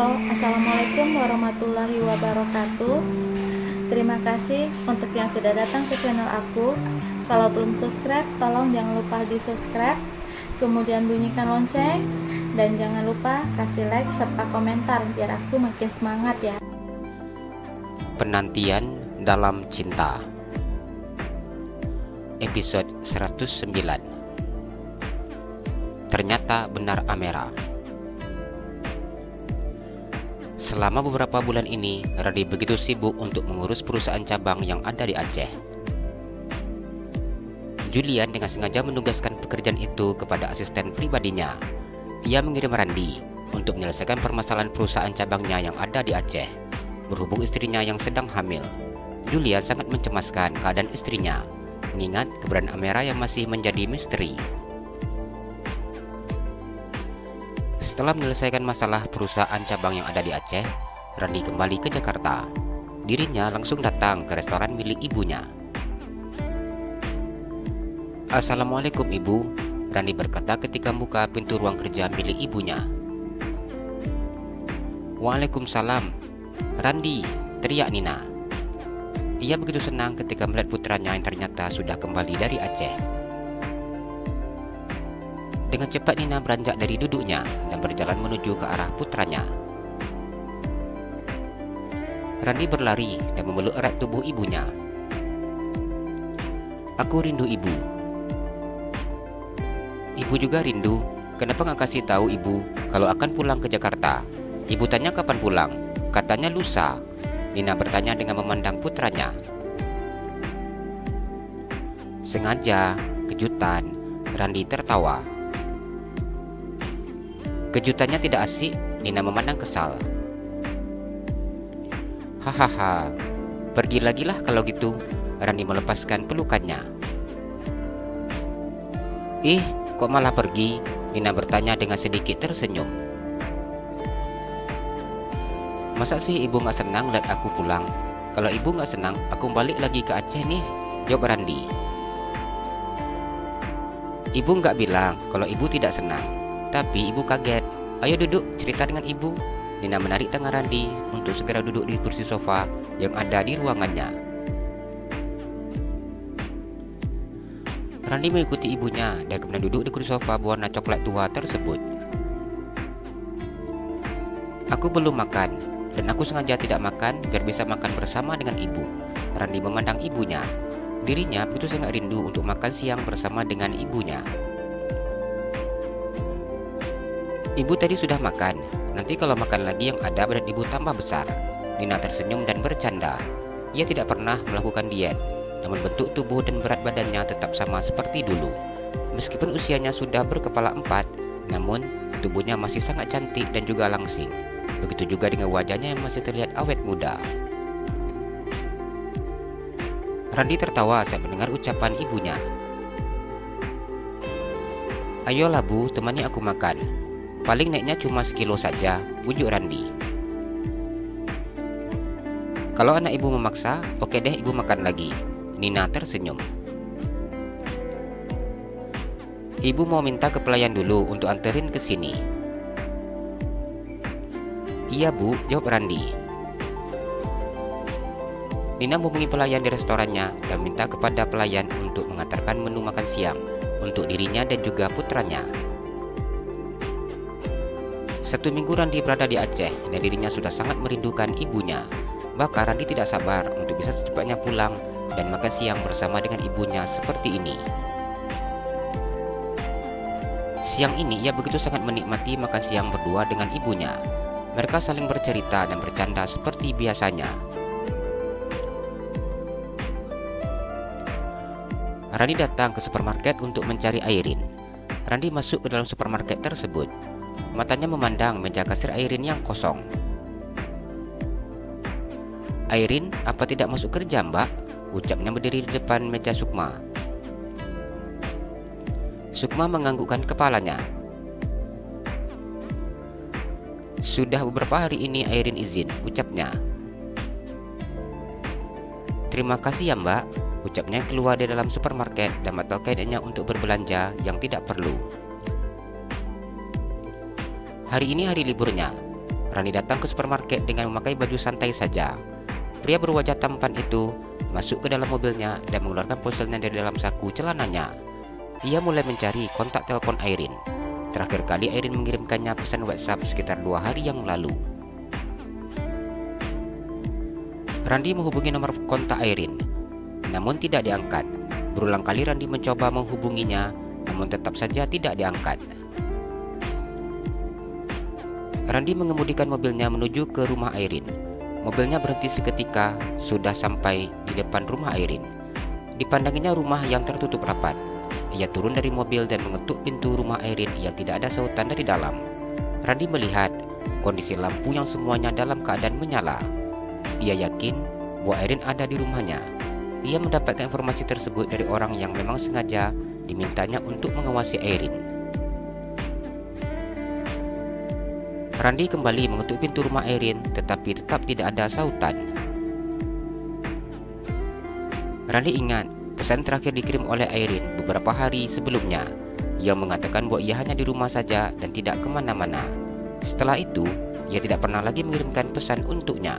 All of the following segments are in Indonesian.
Halo, Assalamualaikum warahmatullahi wabarakatuh. Terima kasih untuk yang sudah datang ke channel aku. Kalau belum subscribe, tolong jangan lupa di subscribe, kemudian bunyikan lonceng, dan jangan lupa kasih like serta komentar biar aku makin semangat ya. Penantian dalam cinta, episode 109. Ternyata benar Amera. Selama beberapa bulan ini, Randi begitu sibuk untuk mengurus perusahaan cabang yang ada di Aceh. Julian dengan sengaja menugaskan pekerjaan itu kepada asisten pribadinya. Ia mengirim Randi untuk menyelesaikan permasalahan perusahaan cabangnya yang ada di Aceh, berhubung istrinya yang sedang hamil. Julian sangat mencemaskan keadaan istrinya, mengingat keberadaan Amera yang masih menjadi misteri. Setelah menyelesaikan masalah perusahaan cabang yang ada di Aceh, Randi kembali ke Jakarta. Dirinya langsung datang ke restoran milik ibunya. "Assalamualaikum Ibu," Randi berkata ketika membuka pintu ruang kerja milik ibunya. "Waalaikumsalam, Randi," teriak Nina. Ia begitu senang ketika melihat putranya yang ternyata sudah kembali dari Aceh. Dengan cepat Nina beranjak dari duduknya dan berjalan menuju ke arah putranya. Randi berlari dan memeluk erat tubuh ibunya. "Aku rindu Ibu." "Ibu juga rindu. Kenapa nggak kasih tahu Ibu kalau akan pulang ke Jakarta?" "Ibu tanya kapan pulang? Katanya lusa." Nina bertanya dengan memandang putranya. Sengaja, kejutan, Randi tertawa. Kejutannya tidak asik, Nina memandang kesal. "Hahaha, pergi lagi lah kalau gitu." Randi melepaskan pelukannya. "Ih, kok malah pergi?" Nina bertanya dengan sedikit tersenyum. "Masa sih Ibu gak senang lihat aku pulang? Kalau Ibu gak senang, aku balik lagi ke Aceh nih," jawab Randi. "Ibu gak bilang kalau Ibu tidak senang, tapi Ibu kaget. Ayo duduk, cerita dengan Ibu." Nina menarik tangan Randi untuk segera duduk di kursi sofa yang ada di ruangannya. Randi mengikuti ibunya dan kemudian duduk di kursi sofa berwarna coklat tua tersebut. "Aku belum makan, dan aku sengaja tidak makan biar bisa makan bersama dengan Ibu." Randi memandang ibunya. Dirinya begitu sangat rindu untuk makan siang bersama dengan ibunya. "Ibu tadi sudah makan. Nanti kalau makan lagi yang ada badan Ibu tambah besar." Nina tersenyum dan bercanda. Ia tidak pernah melakukan diet, namun bentuk tubuh dan berat badannya tetap sama seperti dulu. Meskipun usianya sudah berkepala 4, namun tubuhnya masih sangat cantik dan juga langsing. Begitu juga dengan wajahnya yang masih terlihat awet muda. Randi tertawa saat mendengar ucapan ibunya. "Ayolah Bu, temani aku makan. Paling naiknya cuma sekilo saja," bujuk Randi. "Kalau anak Ibu memaksa, oke deh Ibu makan lagi." Nina tersenyum. "Ibu mau minta ke pelayan dulu untuk anterin ke sini." "Iya Bu," jawab Randi. Nina menghubungi pelayan di restorannya dan minta kepada pelayan untuk mengantarkan menu makan siang untuk dirinya dan juga putranya. 1 minggu Randi berada di Aceh dan dirinya sudah sangat merindukan ibunya. Bahkan Randi tidak sabar untuk bisa secepatnya pulang dan makan siang bersama dengan ibunya seperti ini. Siang ini ia begitu sangat menikmati makan siang berdua dengan ibunya. Mereka saling bercerita dan bercanda seperti biasanya. Randi datang ke supermarket untuk mencari Airin. Randi masuk ke dalam supermarket tersebut. Matanya memandang meja kasir Airin yang kosong. "Airin, apa tidak masuk kerja Mbak?" ucapnya berdiri di depan meja Sukma. Sukma menganggukkan kepalanya. "Sudah beberapa hari ini Airin izin," ucapnya. "Terima kasih ya Mbak," ucapnya keluar dari dalam supermarket dan membatalkan kainnya untuk berbelanja yang tidak perlu. Hari ini hari liburnya. Randi datang ke supermarket dengan memakai baju santai saja. Pria berwajah tampan itu masuk ke dalam mobilnya dan mengeluarkan ponselnya dari dalam saku celananya. Ia mulai mencari kontak telepon Airin. Terakhir kali Airin mengirimkannya pesan WhatsApp sekitar 2 hari yang lalu. Randi menghubungi nomor kontak Airin, namun tidak diangkat. Berulang kali Randi mencoba menghubunginya, namun tetap saja tidak diangkat. Randi mengemudikan mobilnya menuju ke rumah Airin. Mobilnya berhenti seketika sudah sampai di depan rumah Airin. Dipandanginya rumah yang tertutup rapat. Ia turun dari mobil dan mengetuk pintu rumah Airin yang tidak ada sautan dari dalam. Randi melihat kondisi lampu yang semuanya dalam keadaan menyala. Ia yakin bahwa Airin ada di rumahnya. Ia mendapatkan informasi tersebut dari orang yang memang sengaja dimintanya untuk mengawasi Airin. Randi kembali mengetuk pintu rumah Airin, tetapi tetap tidak ada sautan. Randi ingat pesan terakhir dikirim oleh Airin beberapa hari sebelumnya, yang mengatakan bahwa ia hanya di rumah saja dan tidak kemana-mana. Setelah itu, ia tidak pernah lagi mengirimkan pesan untuknya.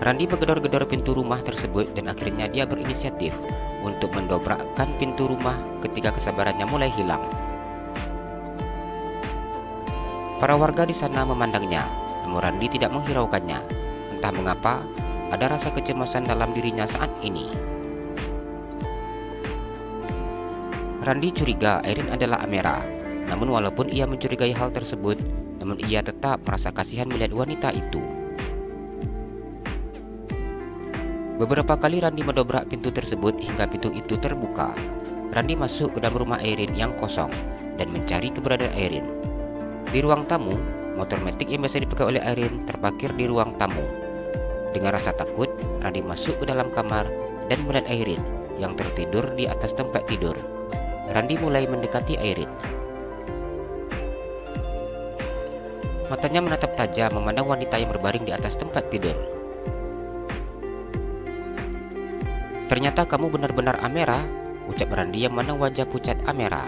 Randi menggedor-gedor pintu rumah tersebut dan akhirnya dia berinisiatif untuk mendobrakkan pintu rumah ketika kesabarannya mulai hilang. Para warga di sana memandangnya, namun Randi tidak menghiraukannya. Entah mengapa, ada rasa kecemasan dalam dirinya saat ini. Randi curiga Airin adalah Amera. Namun walaupun ia mencurigai hal tersebut, namun ia tetap merasa kasihan melihat wanita itu. Beberapa kali Randi mendobrak pintu tersebut hingga pintu itu terbuka. Randi masuk ke dalam rumah Airin yang kosong dan mencari keberadaan Airin. Di ruang tamu, motor metik yang biasa dipakai oleh Airin terparkir di ruang tamu. Dengan rasa takut, Randi masuk ke dalam kamar dan melihat Airin yang tertidur di atas tempat tidur. Randi mulai mendekati Airin. Matanya menatap tajam memandang wanita yang berbaring di atas tempat tidur. "Ternyata kamu benar-benar Amera," ucap Randi yang memandang wajah pucat Amera.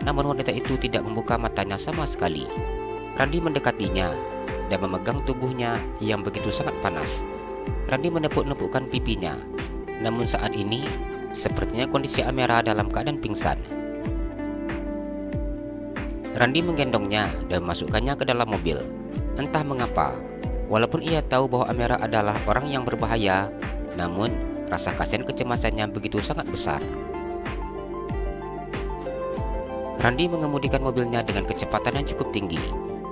Namun wanita itu tidak membuka matanya sama sekali. Randi mendekatinya dan memegang tubuhnya yang begitu sangat panas. Randi menepuk-nepukkan pipinya. Namun saat ini, sepertinya kondisi Amera dalam keadaan pingsan. Randi menggendongnya dan memasukkannya ke dalam mobil. Entah mengapa, walaupun ia tahu bahwa Amera adalah orang yang berbahaya, namun rasa kasihan kecemasannya begitu sangat besar. Randi mengemudikan mobilnya dengan kecepatan yang cukup tinggi.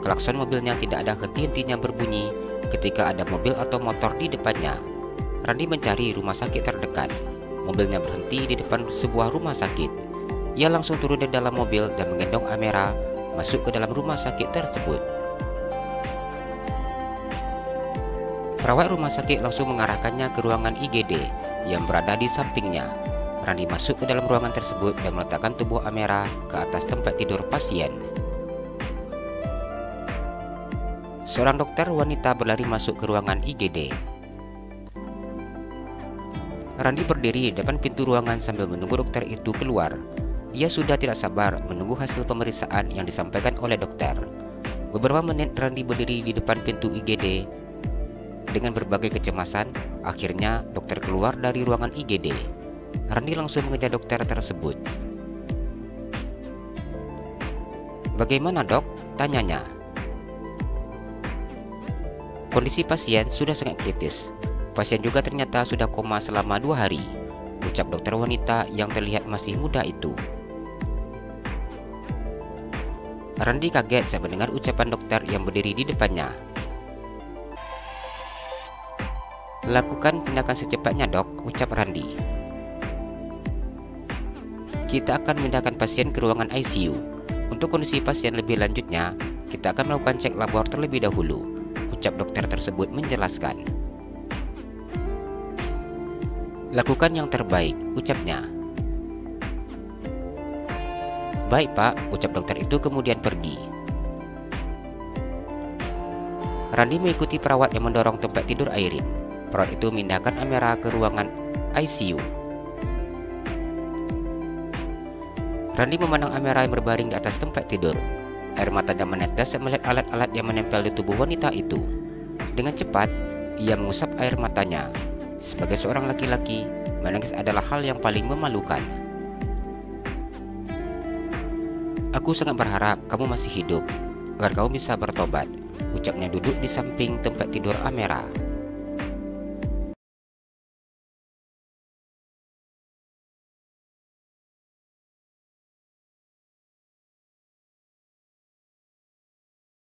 Klakson mobilnya tidak ada henti-hentinya berbunyi ketika ada mobil atau motor di depannya. Randi mencari rumah sakit terdekat. Mobilnya berhenti di depan sebuah rumah sakit. Ia langsung turun dari dalam mobil dan menggendong Amera masuk ke dalam rumah sakit tersebut. Perawat rumah sakit langsung mengarahkannya ke ruangan IGD yang berada di sampingnya. Randi masuk ke dalam ruangan tersebut dan meletakkan tubuh Amera ke atas tempat tidur pasien. Seorang dokter wanita berlari masuk ke ruangan IGD. Randi berdiri di depan pintu ruangan sambil menunggu dokter itu keluar. Ia sudah tidak sabar menunggu hasil pemeriksaan yang disampaikan oleh dokter. Beberapa menit Randi berdiri di depan pintu IGD dengan berbagai kecemasan. Akhirnya dokter keluar dari ruangan IGD. Randi langsung mengejar dokter tersebut. "Bagaimana, Dok?" tanyanya. "Kondisi pasien sudah sangat kritis. Pasien juga ternyata sudah koma selama 2 hari, ucap dokter wanita yang terlihat masih muda itu. Randi kaget saat mendengar ucapan dokter yang berdiri di depannya. "Lakukan tindakan secepatnya, Dok," ucap Randi. "Kita akan memindahkan pasien ke ruangan ICU. Untuk kondisi pasien lebih lanjutnya, kita akan melakukan cek labor terlebih dahulu," ucap dokter tersebut menjelaskan. "Lakukan yang terbaik," ucapnya. "Baik, Pak," ucap dokter itu kemudian pergi. Randi mengikuti perawat yang mendorong tempat tidur Airin. Perawat itu memindahkan Amera ke ruangan ICU. Randi memandang Amera yang berbaring di atas tempat tidur. Air matanya menetes melihat alat-alat yang menempel di tubuh wanita itu. Dengan cepat, ia mengusap air matanya. Sebagai seorang laki-laki, menangis adalah hal yang paling memalukan. Aku sangat berharap kamu masih hidup, agar kamu bisa bertobat, ucapnya duduk di samping tempat tidur Amera.